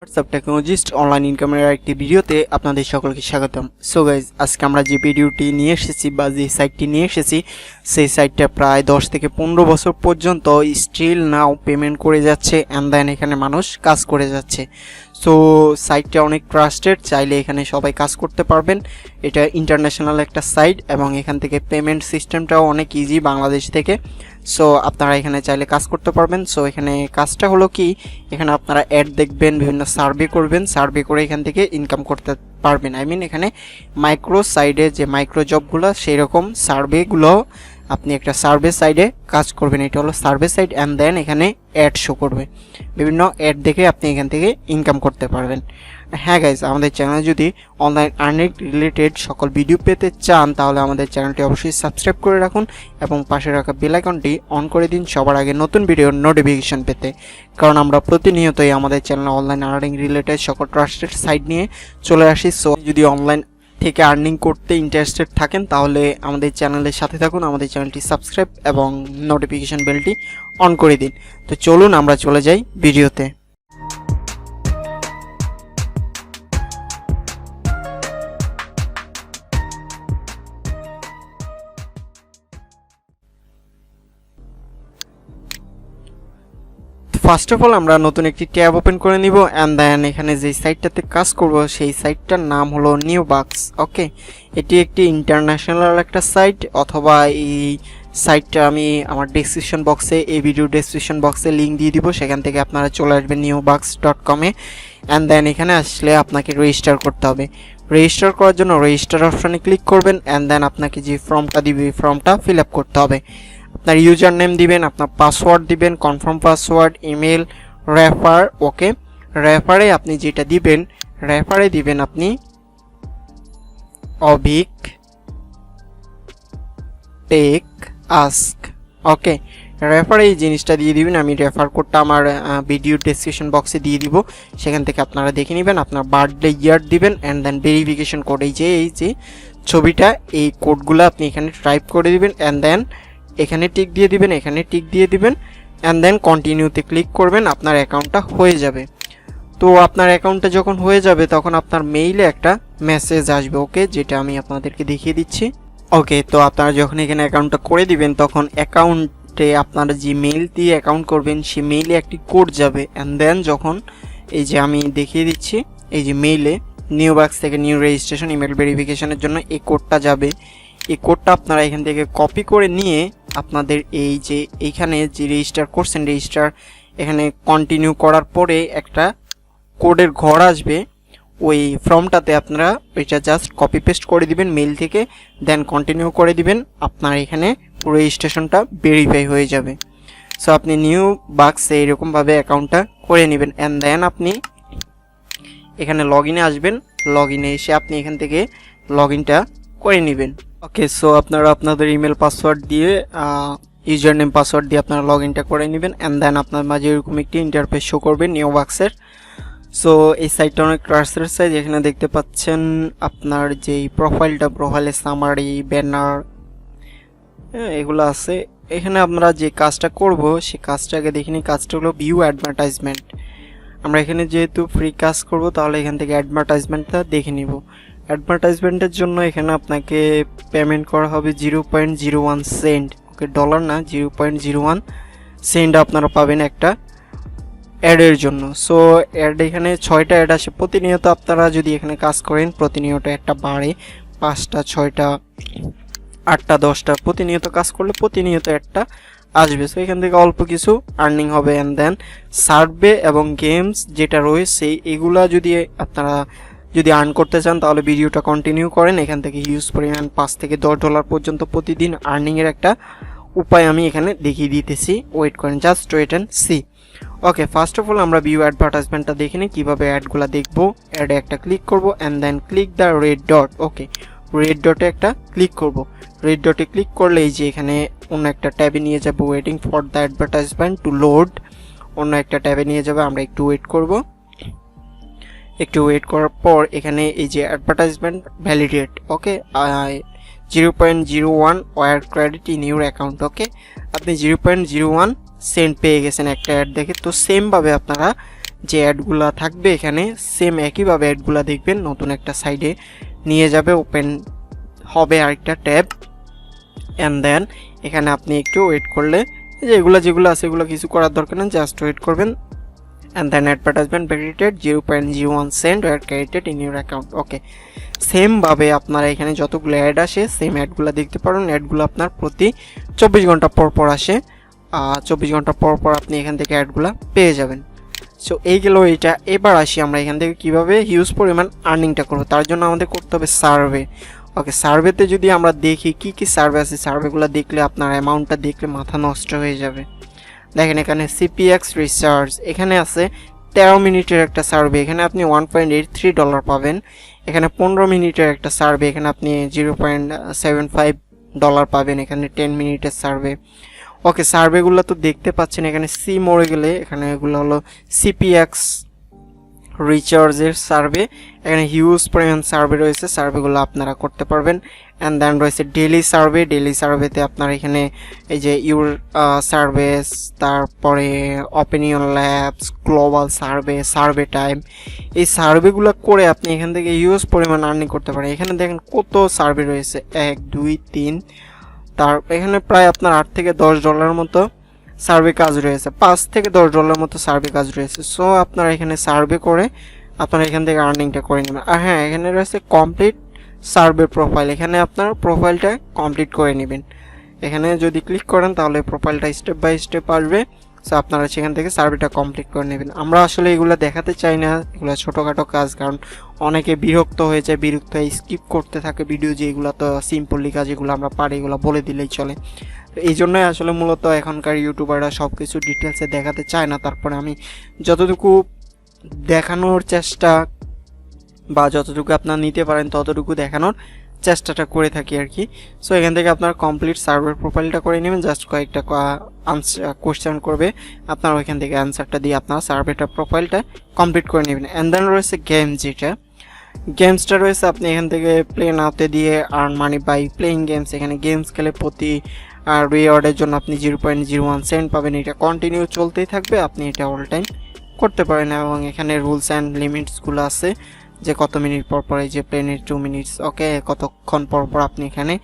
WhatsApp technologist online ইনকামের একটি ভিডিওতে আপনাদের সকলকে স্বাগতম। সো গাইজ, আজকে আমরা যে ভিডিওটি নিয়ে এসেছি বা যে সাইটটি নিয়ে এসেছি সেই সাইটটা প্রায় 10 থেকে 15 বছর পর্যন্ত স্টিল নাও পেমেন্ট করে যাচ্ছে অ্যান্ড দেন এখানে মানুষ কাজ করে যাচ্ছে। সো সাইটটা অনেক ট্রাস্টেড, চাইলে এখানে সবাই কাজ করতে পারবেন। এটা ইন্টারন্যাশনাল একটা সাইট এবং এখান থেকে পেমেন্ট সিস্টেমটাও অনেক ইজি বাংলাদেশ থেকে। সো আপনারা এখানে চাইলে কাজ করতে পারবেন। সো এখানে কাজটা হলো কি, এখানে আপনারা অ্যাড দেখবেন, বিভিন্ন সার্ভে করবেন, সার্ভে করে এখান থেকে ইনকাম করতে পারবেন। এখানে মাইক্রো সাইডে যে মাইক্রো জবগুলো সেই রকম সার্ভেগুলো আপনি একটা সার্ভে সাইডে কাজ করবেন। এটা হলো সার্ভে সাইড অ্যান্ড দেন এখানে অ্যাড শো করবে, বিভিন্ন অ্যাড দেখে আপনি এখান থেকে ইনকাম করতে পারবেন। হ্যাঁ গাইজ, আমাদের চ্যানেলে যদি অনলাইন আর্নিং রিলেটেড সকল ভিডিও পেতে চান তাহলে আমাদের চ্যানেলটি অবশ্যই সাবস্ক্রাইব করে রাখুন এবং পাশে রাখা বেল আইকনটি অন করে দিন সবার আগে নতুন ভিডিওর নোটিফিকেশন পেতে, কারণ আমরা প্রতিনিয়তই আমাদের চ্যানেলে অনলাইন আর্নিং রিলেটেড সকল ট্রাস্টেড সাইট নিয়ে চলে আসি। সো যদি অনলাইন থেকে আর্নিং করতে ইন্টারেস্টেড থাকেন তাহলে আমাদের চ্যানেলের সাথে থাকুন, আমাদের চ্যানেলটি সাবস্ক্রাইব এবং নোটিফিকেশন বেলটি অন করে দিন। তো চলুন আমরা চলে যাই ভিডিওতে। ফার্স্ট অফ অল আমরা নতুন একটি ট্যাব ওপেন করে নিব অ্যান্ড দেন এখানে যে সাইটটাতে কাজ করব সেই সাইটটার নাম হলো নিউবাক্স। ওকে, এটি একটি ইন্টারন্যাশনাল একটা সাইট, অথবা এই সাইটটা আমি আমার ডেসক্রিপশন বক্সে, এই ভিডিও ডেসক্রিপশন বক্সে লিঙ্ক দিয়ে দিব, সেখান থেকে আপনারা চলে আসবেন neobux.com-এ অ্যান্ড দেন এখানে আসলে আপনাকে রেজিস্টার করতে হবে। রেজিস্টার করার জন্য রেজিস্টার অপশানে ক্লিক করবেন অ্যান্ড দেন আপনাকে যে ফর্মটা দিবে এই ফর্মটা ফিল আপ করতে হবে। আপনার ইউজার নেম দিবেন, আপনার পাসওয়ার্ড দিবেন, কনফার্ম পাসওয়ার্ড, ইমেল, রেফার। ওকে, রেফারে আপনি যেটা দিবেন, রেফারে দিবেন আপনি অভিক টেক আস্ক। ওকে, রেফারে এই জিনিসটা দিয়ে দিবেন। আমি রেফার কোডটা আমার ভিডিও ডেসক্রিপশন বক্সে দিয়ে দিব, সেখান থেকে আপনারা দেখে নেবেন। আপনার বার্থডে ইয়ার দিবেন অ্যান্ড দেন ভেরিফিকেশন কোড, এই যে ছবিটা, এই কোডগুলো আপনি এখানে টাইপ করে দিবেন অ্যান্ড দেন এখানে টিক দিয়ে দিবেন, এখানে টিক দিয়ে দিবেন অ্যান্ড দেন কন্টিনিউতে ক্লিক করবেন, আপনার অ্যাকাউন্টটা হয়ে যাবে। তো আপনার অ্যাকাউন্টটা যখন হয়ে যাবে তখন আপনার মেইলে একটা মেসেজ আসবে। ওকে, যেটা আমি আপনাদেরকে দেখিয়ে দিচ্ছি। ওকে, তো আপনারা যখন এখানে অ্যাকাউন্টটা করে দিবেন তখন অ্যাকাউন্টে আপনারা যে মেইল দিয়ে অ্যাকাউন্ট করবেন সেই মেইলে একটি কোড যাবে অ্যান্ড দেন যখন এই যে আমি দেখিয়ে দিচ্ছি, এই যে মেইলে নিউবাক্স থেকে নিউ রেজিস্ট্রেশন ইমেল ভেরিফিকেশনের জন্য এই কোডটা যাবে। এই কোডটা আপনারা এখান থেকে কপি করে নিয়ে আপনাদের এই যে এইখানে যে রেজিস্টার করছেন, রেজিস্টার এখানে কন্টিনিউ করার পরে একটা কোডের ঘর আসবে, ওই ফর্মটাতে আপনারা এটা জাস্ট কপি পেস্ট করে দিবেন মেইল থেকে, দেন কন্টিনিউ করে দিবেন, আপনার এখানে রেজিস্ট্রেশনটা ভেরিফাই হয়ে যাবে। সো আপনি নিউ বাক্সে এরকমভাবে অ্যাকাউন্টটা করে নেবেন অ্যান্ড দেন আপনি এখানে লগ ইনে আসবেন। লগ ইনে এসে আপনি এখান থেকে লগ ইনটা করে নেবেন। ওকে, সো আপনারা আপনাদের ইমেল পাসওয়ার্ড দিয়ে ইউজার নেম পাসওয়ার্ড দিয়ে আপনারা লগ ইনটা করে নেবেন অ্যান্ড দেন আপনার মাঝে এরকম একটি ইন্টারফেস শো করবে নিউবাক্সের। সো এই সাইটটা অনেক ট্রাস্টেড সাইট। এখানে দেখতে পাচ্ছেন আপনার যেই প্রোফাইলের সামারি, ব্যানার, এগুলো আছে। এখানে আমরা যে কাজটা করব সেই কাজটাকে দেখিনি, কাজটা হলো ভিউ অ্যাডভার্টাইজমেন্ট। আমরা এখানে যেহেতু ফ্রি কাজ করব তাহলে এখান থেকে অ্যাডভার্টাইজমেন্টটা দেখে নিব। অ্যাডভার্টাইজমেন্টের জন্য এখানে আপনাকে পেমেন্ট করা হবে 0.01 সেন্ট। ওকে, ডলার না, 0.01 সেন্ট আপনারা পাবেন একটা অ্যাডের জন্য। সো অ্যাড এখানে 6টা অ্যাড আসে প্রতিনিয়ত। আপনারা যদি এখানে কাজ করেন প্রতিনিয়ত একটা বাড়ে, 5টা 6টা 8টা 10টা প্রতিনিয়ত কাজ করলে প্রতিনিয়ত একটা আসবে। সো এখান থেকে অল্প কিছু আর্নিং হবে অ্যান্ড দেন সার্ভে এবং গেমস যেটা রয়েছে এগুলা যদি আপনারা আর্ন করতে চান তাহলে ভিডিওটা কন্টিনিউ করেন। এখান থেকে হিউজ পরিমাণ $5 থেকে $10 পর্যন্ত প্রতিদিন আর্নিংয়ের একটা উপায় আমি এখানে দেখিয়ে দিতেছি, ওয়েট করেন, just wait and see. Okay, first of all আমরা ভিউ অ্যাডভার্টাইজমেন্টটা দেখে নিই কীভাবে অ্যাডগুলো দেখবো। অ্যাডে একটা ক্লিক করব and then click the red dot. Okay, red ডটে একটা ক্লিক করব। রেড ডটে ক্লিক করলে এই যে এখানে অন্য একটা ট্যাবে নিয়ে যাবে, waiting for the advertisement to load, অন্য একটা ট্যাবে নিয়ে যাবে। আমরা একটু ওয়েট করব। একটু ওয়েট করার পর এখানে এই যে advertisement validate. Okay, 0.01 were credit in your account. Okay, আপনি 0.01 সেন্ট পেয়ে গেছেন একটা অ্যাড দেখে। তো সেমভাবে আপনারা যে অ্যাডগুলো থাকবে এখানে সেম একইভাবে অ্যাডগুলো দেখবেন নতুন একটা সাইডে নিয়ে যাবে, ওপেন হবে আরেকটা ট্যাব। অ্যান্ড দেন এখানে আপনি একটু ওয়েট করলে যে যেগুলো আছে এগুলো কিছু করার দরকার নেই, জাস্ট ওয়েট করবেন। And then advertisement credited 0.01 cent were credited in your account. Okay, সেমভাবে আপনারা এখানে যতগুলো অ্যাড আসে সেম অ্যাডগুলো দেখতে পারেন। অ্যাডগুলো আপনার প্রতি 24 ঘন্টা পর পর আসে, 24 ঘন্টা পর পর আপনি এখান থেকে অ্যাডগুলো পেয়ে যাবেন। সো এই গেল এইটা। এবার আসি আমরা এখান থেকে কীভাবে হিউজ পরিমাণ আর্নিংটা করবো। তার জন্য আমাদের করতে হবে সার্ভে। ওকে, সার্ভেতে যদি আমরা দেখি কি কি সার্ভে আছে, সার্ভেগুলো দেখলে আপনার অ্যামাউন্টটা দেখলে মাথা নষ্ট হয়ে যাবে। দেখেন এখানে সিপিএক্স রিসার্চ, এখানে আছে 13 মিনিটের একটা সার্ভে, এখানে আপনি $1.83 পাবেন। এখানে 15 মিনিটের একটা সার্ভে, এখানে আপনি $0.75 পাবেন। এখানে 10 মিনিটের সার্ভে। ওকে, সার্ভেগুলো তো দেখতে পাচ্ছেন। এখানে সি মোড়ে গেলে এখানে এগুলো হলো সিপিএক্স রিচার্জের সার্ভে। এখানে হিউজ পরিমাণ সার্ভে রয়েছে, সার্ভেগুলো আপনারা করতে পারবেন। অ্যান্ড দেন রয়েছে ডেইলি সার্ভে। ডেইলি সার্ভেতে আপনার এখানে এই যে ইউর সার্ভেস, তারপরে opinion labs, global survey, survey time, এই সার্ভেগুলো করে আপনি এখান থেকে হিউজ পরিমাণ আর্নিং করতে পারেন। এখানে দেখেন কত সার্ভে রয়েছে, 1 2 3, তার এখানে প্রায় আপনার $8 থেকে $10 মতো সার্ভে কাজ রয়েছে, $5 থেকে $10 মতো সার্ভে কাজ রয়েছে। সো আপনারা এখানে সার্ভে করে আপনারা এখান থেকে আর্নিংটা করে নেবেন। আর হ্যাঁ, এখানে রয়েছে কমপ্লিট সার্ভে প্রোফাইল, এখানে আপনার প্রোফাইলটা কমপ্লিট করে নেবেন। এখানে যদি ক্লিক করেন তাহলে প্রোফাইলটা স্টেপ বাই স্টেপ আসবে। সো আপনারা সেখান থেকে সার্ভেটা কমপ্লিট করে নেবেন। আমরা আসলে এগুলো দেখাতে চাই না, এগুলো ছোটোখাটো কাজ, কারণ অনেকে বিরক্ত হয়ে যায়, বিরক্ত হয়ে স্কিপ করতে থাকে ভিডিও, যে এগুলো তো সিম্পলি কাজ, এগুলো আমরা পারি, এগুলো বলে দিলেই চলে। এই জন্যই আসলে মূলত এখনকার ইউটিউবাররা সব কিছু ডিটেলসে দেখাতে চায় না। তারপরে আমি যতটুকু দেখানোর চেষ্টা বা যতটুকু আপনার নিতে পারেন ততটুকু দেখানোর চেষ্টাটা করে থাকি আর কি। সো এখান থেকে আপনার কমপ্লিট সার্ভার প্রোফাইলটা করে নেবেন, জাস্ট কয়েকটা কোয়েশ্চেন করবে, আপনার ওইখান থেকে অ্যান্সারটা দিয়ে আপনার সার্ভেটা প্রোফাইলটা কমপ্লিট করে নেবেন। অ্যান্ড দেন রয়েছে গেম, যেটা গেমসটা রয়েছে আপনি এখান থেকে প্লে নাওতে দিয়ে earn money by playing games. এখানে গেমস খেলে প্রতি রিওয়ার্ডের জন্য আপনি 0.01 সেন্ট পাবেন। এটা কন্টিনিউ চলতেই থাকবে, আপনি এটা অল টাইম করতে পারেন। এবং এখানে রুলস অ্যান্ড লিমিটসগুলো আছে, যে কত মিনিট পর পর, এই যে 2 মিনিটস, ওকে, কতক্ষণ পর পর আপনি এখানে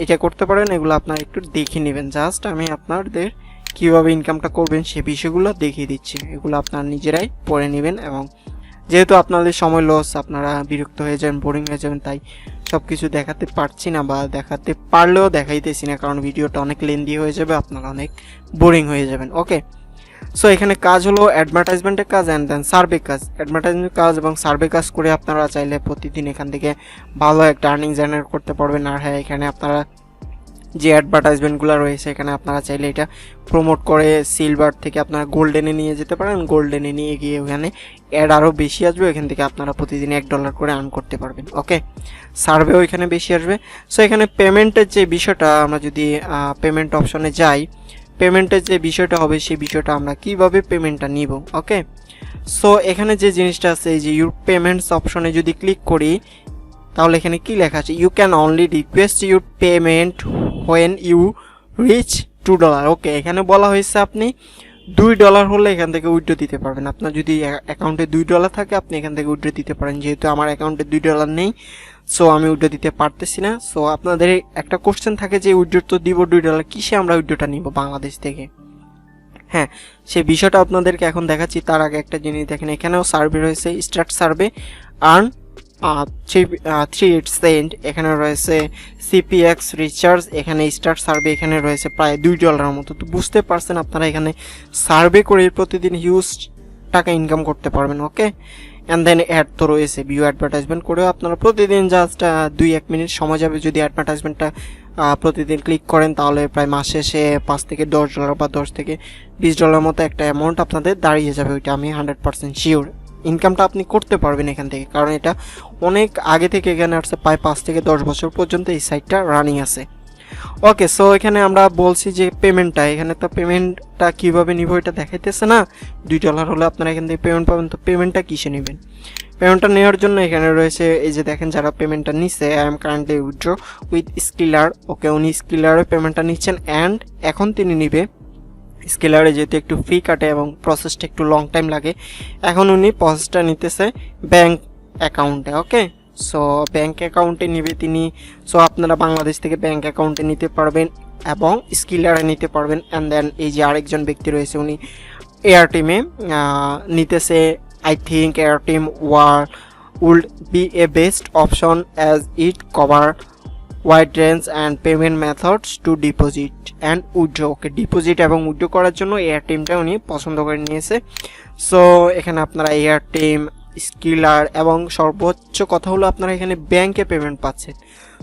এটা করতে পারেন। এগুলো আপনারা একটু দেখে নেবেন। জাস্ট আমি আপনাদের কীভাবে ইনকামটা করবেন সে বিষয়গুলো দেখিয়ে দিচ্ছি, এগুলো আপনারা নিজেরাই পড়ে নেবেন। এবং যেহেতু আপনাদের সময় লস, আপনারা বিরক্ত হয়ে যাবেন, বোরিং হয়ে যাবেন, তাই সব কিছু দেখাতে পারছি না, বা দেখাতে পারলেও দেখাইতেছি না, কারণ ভিডিওটা অনেক লেন্দি হয়ে যাবে, আপনারা অনেক বোরিং হয়ে যাবেন। ওকে, সো এখানে কাজ হলো অ্যাডভার্টাইজমেন্টের কাজ অ্যান্ড দেন সার্ভে কাজ। অ্যাডভার্টাইজমেন্ট কাজ এবং সার্ভে কাজ করে আপনারা চাইলে প্রতিদিন এখান থেকে ভালো একটা আর্নিং জেনারেট করতে পারবেন। আর হ্যাঁ, এখানে আপনারা যে অ্যাডভার্টাইজমেন্টগুলো রয়েছে এখানে আপনারা চাইলে এটা প্রমোট করে সিলভার থেকে আপনারা গোল্ডেনে নিয়ে যেতে পারেন। গোল্ডেনে নিয়ে গিয়ে ওখানে অ্যাড আরও বেশি আসবে, এখান থেকে আপনারা প্রতিদিন $1 করে আর্ন করতে পারবেন। ওকে, সার্ভেও এখানে বেশি আসবে। সো এখানে পেমেন্টের যে বিষয়টা, আমরা যদি পেমেন্ট অপশনে যাই, পেমেন্টের যে বিষয়টা হবে সেই বিষয়টা আমরা কিভাবে পেমেন্টটা নিব। ওকে, সো এখানে যে জিনিসটা আছে, এই যে ইউর পেমেন্টস অপশনে যদি ক্লিক করি তাহলে এখানে কি লেখা আছে, you can only request your payment when you reach $2। Okay, এখানে বলা হয়েছে আপনি $2 হলে এখান থেকে উইথড্র দিতে পারবেন। আপনার যদি অ্যাকাউন্টে $2 থাকে আপনি এখান থেকে উইথড্র দিতে পারেন। যেহেতু আমার অ্যাকাউন্টে $2 নেই, সো আমি উইথড্র দিতে পারতেছি না। সো আপনাদের একটা কোশ্চেন থাকে যে উইথড্র তো দিব $2, কিসে আমরা উইথড্রটা নিব বাংলাদেশ থেকে? হ্যাঁ, সেই বিষয়টা আপনাদেরকে এখন দেখাচ্ছি। তার আগে একটা জিনিস দেখেন, এখানেও সার্ভে রয়েছে, স্টার্ট সার্ভে আর্ন 3 সেন্ট। এখানে রয়েছে সিপিএক্স রিচার্জ, এখানে স্টার্ট সার্ভে, এখানে রয়েছে প্রায় $2 মতো। তো বুঝতে পারছেন আপনারা এখানে সার্ভে করে প্রতিদিন হিউজ টাকা ইনকাম করতে পারবেন। ওকে, অ্যান্ড দেন অ্যাড তো রয়েছে, ভিউ অ্যাডভার্টাইজমেন্ট করেও আপনারা প্রতিদিন জাস্ট 2-1 মিনিট সময় যাবে। যদি অ্যাডভার্টাইজমেন্টটা প্রতিদিন ক্লিক করেন তাহলে প্রায় মাস শেষে $5 থেকে $10 বা $10 থেকে $20 মতো একটা অ্যামাউন্ট আপনাদের দাঁড়িয়ে যাবে। ওইটা আমি 100% শিওর। ইনকামটা আপনি করতে পারবেন এখান থেকে, কারণ এটা অনেক আগে থেকে এখানে আসছে, প্রায় 5 থেকে 10 বছর পর্যন্ত এই সাইটটা রানিং আছে। ওকে, সো এখানে আমরা বলছি যে পেমেন্টটা, এখানে তো পেমেন্টটা কীভাবে নিব এটা দেখাইতেছে না। $2 হলে আপনারা এখান থেকে পেমেন্ট পাবেন। তো পেমেন্টটা কিসে নেবেন? পেমেন্টটা নেওয়ার জন্য এখানে রয়েছে, এই যে দেখেন যারা পেমেন্টটা নিচ্ছে, I am currently withdraw with Skiller. Okay, উনি স্কিলারে পেমেন্টটা নিচ্ছেন অ্যান্ড এখন তিনি নিবে স্কেলারে যেহেতু একটু ফি কাটে এবং প্রসেসটা একটু লং টাইম লাগে, এখন উনি প্রসেসটা নিতেছে ব্যাংক অ্যাকাউন্টে। ওকে, সো ব্যাংক অ্যাকাউন্টে নিবে তিনি। সো আপনারা বাংলাদেশ থেকে ব্যাংক অ্যাকাউন্টে নিতে পারবেন এবং স্কিলারে নিতে পারবেন। অ্যান্ড দেন এই যে আরেকজন ব্যক্তি রয়েছে, উনি এয়ার টিমে নিতেছে। I think air team would be a best option as it cover wide range and payment methods to deposit and withdraw। Okay, deposit এবং উইথড্র করার জন্য এয়ার টিমটা উনি পছন্দ করে নিয়েছে। সো এখানে আপনারা এয়ার টিম, স্কিলার এবং সর্বোচ্চ কথা হলো আপনারা এখানে ব্যাংকে পেমেন্ট পাচ্ছেন।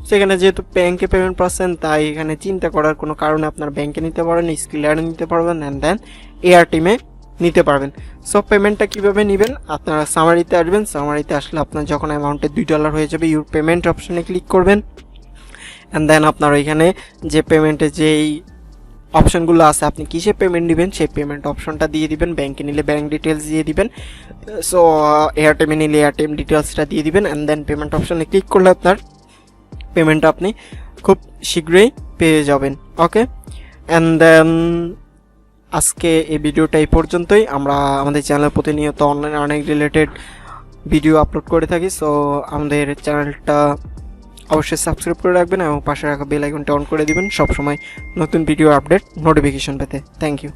সো এখানে যেহেতু ব্যাংকে পেমেন্ট পাচ্ছেন, তাই এখানে চিন্তা করার কোনো কারণে আপনার ব্যাংকে নিতে পারবেন, স্কিলারে নিতে পারবেন, অ্যান্ড দেন এয়ার টিমে নিতে পারবেন। সো পেমেন্টটা কীভাবে নেবেন, আপনারা সামারিতে আসবেন। সামারিতে আসলে আপনার যখন অ্যামাউন্টে $2 হয়ে যাবে, ইউর পেমেন্ট অপশনে ক্লিক করবেন। অ্যান্ড দেন আপনার ওইখানে যে পেমেন্টে যেই অপশনগুলো আছে, আপনি কিসে পেমেন্ট নেবেন সেই পেমেন্ট অপশনটা দিয়ে দিবেন। ব্যাংকে নিলে ব্যাংক ডিটেলস দিয়ে দিবেন। সো এয়ারটেমে নিলে এয়ারটেম ডিটেলসটা দিয়ে দিবেন। অ্যান্ড দেন পেমেন্ট অপশনে ক্লিক করলে আপনার পেমেন্টটা আপনি খুব শীঘ্রই পেয়ে যাবেন। ওকে, অ্যান্ড দেন আজকে এই ভিডিওটা এই পর্যন্তই। আমরা আমাদের চ্যানেল প্রতিনিয়ত online earning related video upload করে থাকি। সো আমাদের চ্যানেলটা অবশ্যই সাবস্ক্রাইব করে রাখবেন এবং পাশে রাখা বেল আইকনটা অন করে দিবেন সবসময় নতুন ভিডিও আপডেট নোটিফিকেশন পেতে। Thank you.